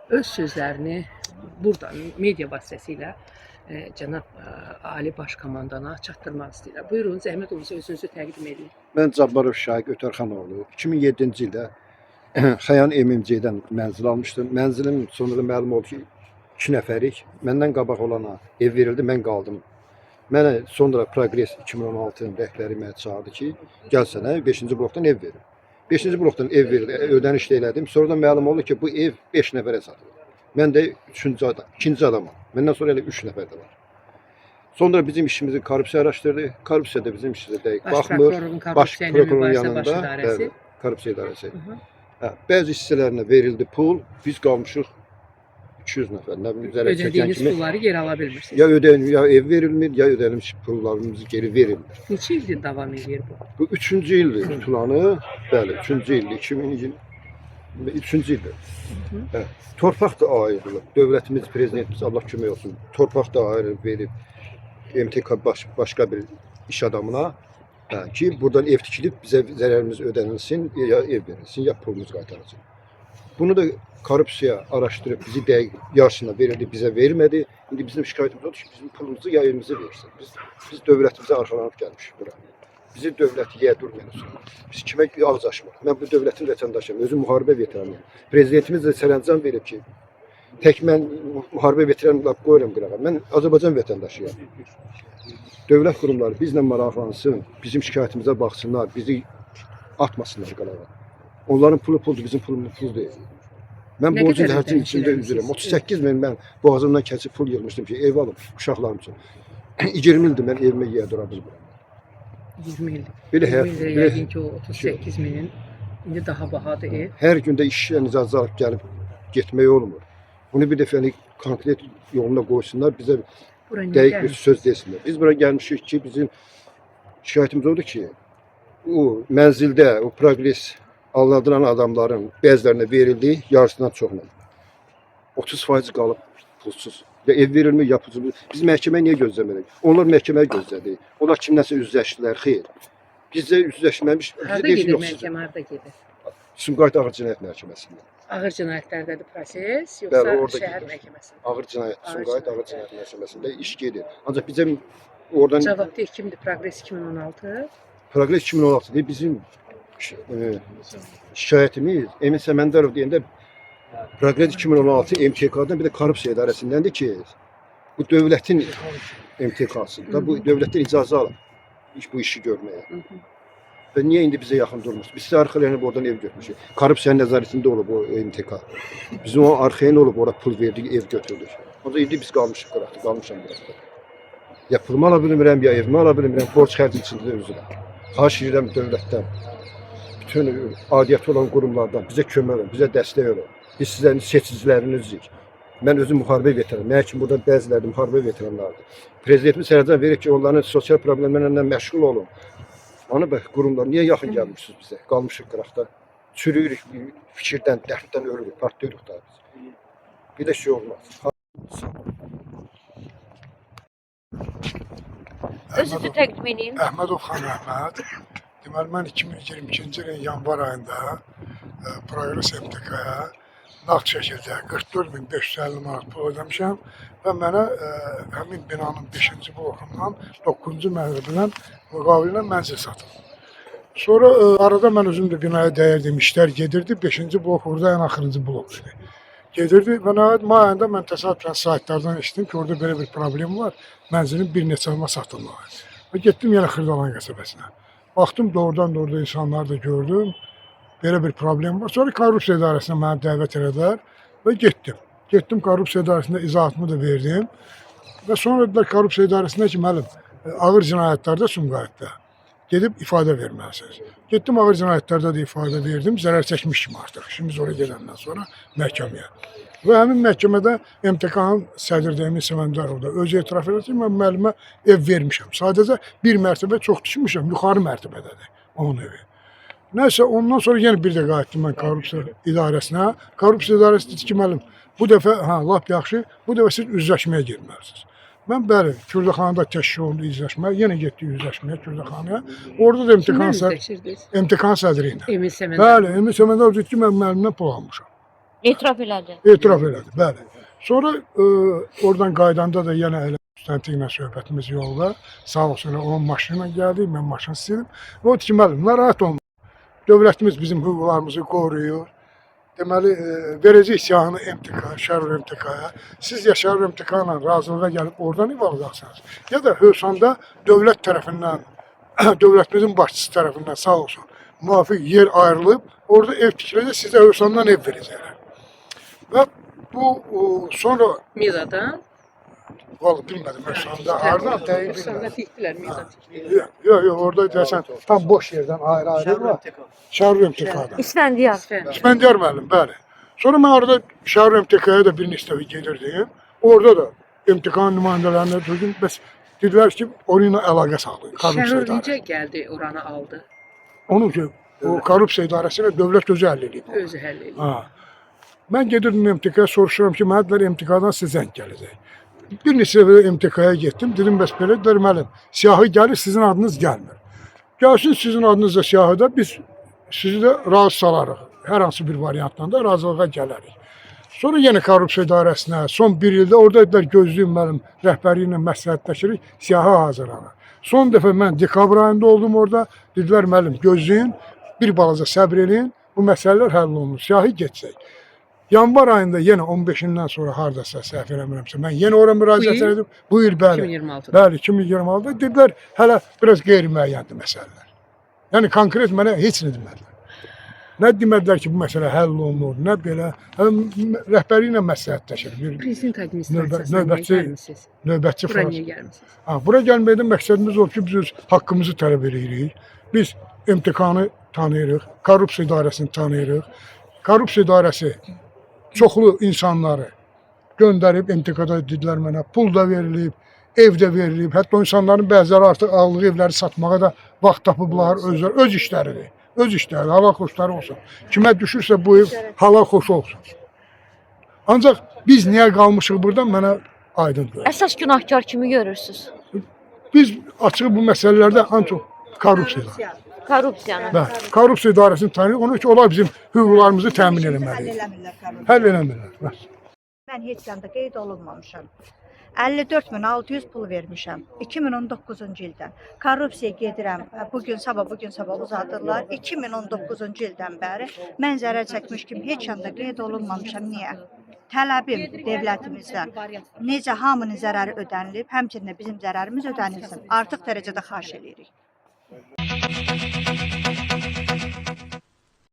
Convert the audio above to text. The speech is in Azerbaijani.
öz sözlərini buradan media vasitəsilə cənab Ali Baş Komandana çatdırmaq istəyirlər. Buyurun, zəhmət olursa özünüzü təqdim edin. Mən Cabbarov Şaiq Ötərxanoğlu. 2007-ci ildə Xəyan MMC-dən mənzil almışdım. Mənzilim sonra məlum oldu ki, 2 nəfərlik. Məndən qabaq olana ev verildi, mən qaldım. Mənə sonra Progress 2016-nın rəhbəri mənə çağırdı ki, gəl sənə 5-ci blokdan ev verim. 5-ci blokdan ev verildi, ödəniş də elədim. Sonra da məlum oldu ki, bu ev 5 nəfərə satılır. Mən də 3-cü adam, 2-ci adamam. Məndən sonra elə 3 nəfər də var. Sonra bizim işimizi korrupsiya araşdırdı. Korrupsiya da bizim işimizə dəqiq baxmır. Baş prokurorun yanında, bəli, korrupsiya idarəsi. Bəzi hissələrinə verildi pul, biz qalmışıq 200 nəfər. Nə bilim, zərər çəkən Ödədiyiniz kimi. pulları geri ala bilmirsiniz. Ya ödənilmir, ya ev verilmir, ya ödənilmiş pullarımız geri verilmir. Neçə ildir davam edir bu? Bu 3-cü ildir tutulanı, bəli, 3-cü ildir, 2000-ci il, 3-cü ildir. Torpaq da ayrılıb, dövlətimiz, prezidentimiz, Allah kömək olsun, torpaq da ayrılıb verib MTK başqa bir iş adamına ki, buradan ev tikilib bizə zərərimiz ödənilsin, ya ev verilsin, ya pulumuz qaytarılsın. Bunu da korrupsiya araşdırıb bizi dəqiq yarısına verildi, bizə vermədi. İndi bizim şikayətimiz odur ki, bizim pulumuzu ya evimizi versin. Biz dövlətimizə arxalanıb gəlmişik bura. Bizi dövlət yeyə durmayasın. Biz kimə ağız açmır. Mən bu dövlətin vətəndaşıyam, özüm müharibə veteranıyam. Prezidentimiz də sərəncam verib ki, tək mən müharibə veteranı qoyuram qırağa. Mən Azərbaycan vətəndaşıyam. Dövlət qurumları bizlə maraqlansın, bizim şikayətimizə baxsınlar, bizi atmasınlar qalağa. Onların pulu puldur, bizim pulumuz pul deyil. Mən borcun hərcin içində üzürəm. 38 min mən boğazımdan keçib pul yığmışdım ki, ev alım uşaqlarım üçün. 20 ildir mən evimə yeyə dura bilmirəm. 20 ildir. Belə 20 ildir yəqin ki, o 38 minin indi daha bahadır ev. Hər gündə işdən icazə alıb gəlib getmək olmur. Bunu bir dəfəlik konkret yoluna qoysunlar, bizə dəqiq bir söz desinlər. Biz bura gəlmişik ki, bizim şikayətimiz odur ki, o mənzildə, o Progress aldadılan adamların bəzilərinə verildi, yarısından çoxuna. 30% qalıb pulsuz. Ya ev verilmir, ya pulsuz. Biz məhkəməyə niyə gözləmirik? Onlar məhkəməyə gözlədi. Onlar kimləsə üzləşdilər, xeyr. Bizdə üzləşməmiş. Harada gedir məhkəmə, harada gedir? Sumqayıt Ağır Cinayət Məhkəməsində. Ağır cinayətlərdədir proses, yoxsa şəhər məhkəməsində? Ağır Cinayət, Sumqayıt Ağır Cinayət Məhkəməsində iş gedir. Ancaq bizim oradan... Cavabdeh kimdir? Progress 2016? Progress 2016'da bizim şikayətimiz Emin Səməndərov deyəndə Progress 2016 MTK'dan bir də korrupsiya idarəsindəndir ki, bu dövlətin MTK'sında, bu dövlətdən icazə alıb bu işi görməyə. Və niyə indi bizə yaxın durmuşdur? Biz sizə arxalarını oradan ev götürmüşük. Korrupsiyanın nəzarətində olub o MTK. Bizim o arxayın olub, orada pul verdik, ev götürdük. Onda indi biz qalmışıq qıraqda, qalmışam qıraqda. Ya pulumu ala bilmirəm, ya evimi ala bilmirəm, borc xərci içində özürəm. Xahiş edirəm dövlətdən, bütün adiyyəti olan qurumlardan bizə kömək olun, bizə dəstək olun. Biz sizlərin seçicilərinizik. Mən özüm müharibə veteranım. Mənim kimi burada bəziləri müharibə veteranlardır. Prezidentimiz sərəncam verir ki, onların sosial problemlərlə məşğul olun. Ana bax, qurumlar niyə yaxın gəlmişsiniz bizə? Qalmışıq qıraqda. Çürüyürük fikirdən, dərddən ölürük, partlayırıq da biz. Bir də şey olmaz. Özünüzü təqdim edin. Əhmədov xan Əhməd. Deməli, mən 2022-ci ilin yanvar ayında Progress MTK-ya nağd şəkildə 44.550 manat pul ödəmişəm və mənə həmin binanın 5-ci blokundan 9-cu mərtəbədən müqavilə mənzil satıldı. Sonra arada mən özüm də binaya dəyərdim, işlər gedirdi. 5-ci blok orada ən axırıncı blok idi. Gedirdi və nəhayət may ayında mən təsadüfən saytlardan eşitdim ki, orada belə bir problem var. Mənzilin bir neçə alma satılmağı. Və getdim yenə Xırdalan qəsəbəsinə. Baxdım, doğrudan insanları da gördüm. Belə bir problem var. Sonra korrupsiya idarəsinə mənə dəvət elədilər və getdim. Getdim korrupsiya idarəsində izahatımı da verdim. Və sonra dedilər korrupsiya idarəsində ki, müəllim, ağır cinayətlərdə Sumqayıtda gedib ifadə verməlisiniz. Getdim ağır cinayətlərdə də ifadə verdim. Zərər çəkmişdim artıq. İşimiz oraya gedəndən sonra məhkəməyə. Və həmin məhkəmədə MTK-nın sədri Emin Səməndərov da özü etiraf edir ki, mən müəllimə ev vermişəm. Sadəcə bir mərtəbə çox düşmüşəm, yuxarı mərtəbədədir onun evi. Nəysə, ondan sonra yenə bir də qayıtdım mən korrupsiya idarəsinə. Korrupsiya idarəsi dedi ki, müəllim, bu dəfə, lap yaxşı, bu dəfə siz üzləşməyə girməlisiniz. Mən bəli, Kürdəxanada təşkil olundu üzləşməyə, yenə getdik üzləşməyə Kürdəxanaya. Orada da MTK-nın sədri ilə. Emin Səməndərov. Bəli, Emin Səməndərov dedi ki, mən müəllimdən pul almışam. Etiraf elədi. etiraf elədi, bəli. Sonra oradan qaydanda da yenə elə müstəntiqlə söhbətimiz yolda. Sağ olsun, onun maşını ilə gəldi, mən maşını sildim. O dedi ki, müəllim, narahat olma. Dövlətimiz bizim hüquqlarımızı qoruyur. Deməli, verəcək siyahını MTK, Şərur MTK-ya. Siz ya Şərur MTK ilə razılığa gəlib oradan ev alacaqsınız. Ya da Hövsanda dövlət tərəfindən, dövlətimizin başçısı tərəfindən sağ olsun, müvafiq yer ayrılıb, orada ev tikiləcək, sizə Hövsandan ev verəcəklər. Və bu sonra, Mizadan. vallahi bilmədim, Hövsanda hardan deyil Sonra bilmədim. tikdilər, Miza tikdi. Yox, orada deyəsən tam boş yerdən ayrı var. Şərur MTK-dan. İsfəndiyar. İsfəndiyar müəllim, bəli. Sonra mən orada Şərur MTK-ya da bir neçə gedirdim. Orada da MTK-nın nümayəndələrinə durdum. Bəs dedilər ki, onunla əlaqə saxlayın. Şərur necə gəldi, oranı aldı? Onun ki, o korrupsiya idarəsinə dövlət özü həll edib. Özü həll edib. Ha. Mən gedirdim MTK-ya, soruşuram ki, mənə dedilər MTK-dan sizə zəng gələcək. Bir neçə dəfə MTK-ya getdim, dedim bəs belə, dedilər müəllim, siyahı gəlir, sizin adınız gəlmir. Gəlsin sizin adınızda siyahıda, biz sizi də razı salarıq. Hər hansı bir variantdan da razılığa gələrik. Sonra yenə korrupsiya idarəsinə, son bir ildə orada dedilər, gözlüyün müəllim, rəhbəri ilə məsləhətləşirik, siyahı hazırlanır. Son dəfə mən dekabr ayında oldum orada, dedilər müəllim, gözlüyün, bir balaca səbr eləyin, bu məsələlər həll olunur, siyahı geçsək. Yanvar ayında yenə 15-dən sonra hardasa səhv eləmirəmsə, mən yenə ora müraciət etdim. Bu il bəli. 2026-da. Bəli, 2026-da dedilər, hələ biraz qeyri-müəyyəndir məsələlər. Yəni konkret mənə heç nə demədilər. Nə demədilər ki, bu məsələ həll olunur, nə belə. Rəhbəri ilə məsləhətləşir. Prezident administrasiyasına Növbətçi- gəlmisiniz? Növbətçi Bura fraz. niyə gəlmisiniz? Bura gəlməkdən məqsədimiz o ki, biz öz haqqımızı tələb edirik. Biz MTK-nı tanıyırıq, korrupsiya idarəsini tanıyırıq. Korrupsiya idarəsi çoxlu insanları göndərib MTK-da dedilər mənə, pul da verilib, ev də verilib. Hətta o insanların bəziləri artıq aldığı evləri satmağa da vaxt tapıblar, öz işləridir. Öz işləri, halal xoşları olsun. Kimə düşürsə bu ev halal xoş olsun. Ancaq biz niyə qalmışıq buradan mənə aydın deyil. Əsas günahkar kimi görürsüz? Biz açıq bu məsələlərdə ancaq korrupsiyalar. Korrupsiyanı. Bəli, korrupsiya idarəsini tanıyırıq. Onun üçün onlar bizim hüquqlarımızı təmin Həll etməlidir. eləmirlər korrupsiya. Həll eləmirlər. Bəs. Mən heç yanda qeyd olunmamışam. 54.600 pul vermişəm 2019-cu ildən. Korrupsiya gedirəm. Bugün sabah uzadırlar. 2019-cu ildən bəri mən zərər çəkmiş kimi heç yanda qeyd olunmamışam. Niyə? Tələbim dövlətimizdən necə hamının zərəri ödənilib, həmçinin də bizim zərərimiz ödənilsin. Artıq dərəcədə xahiş edirik.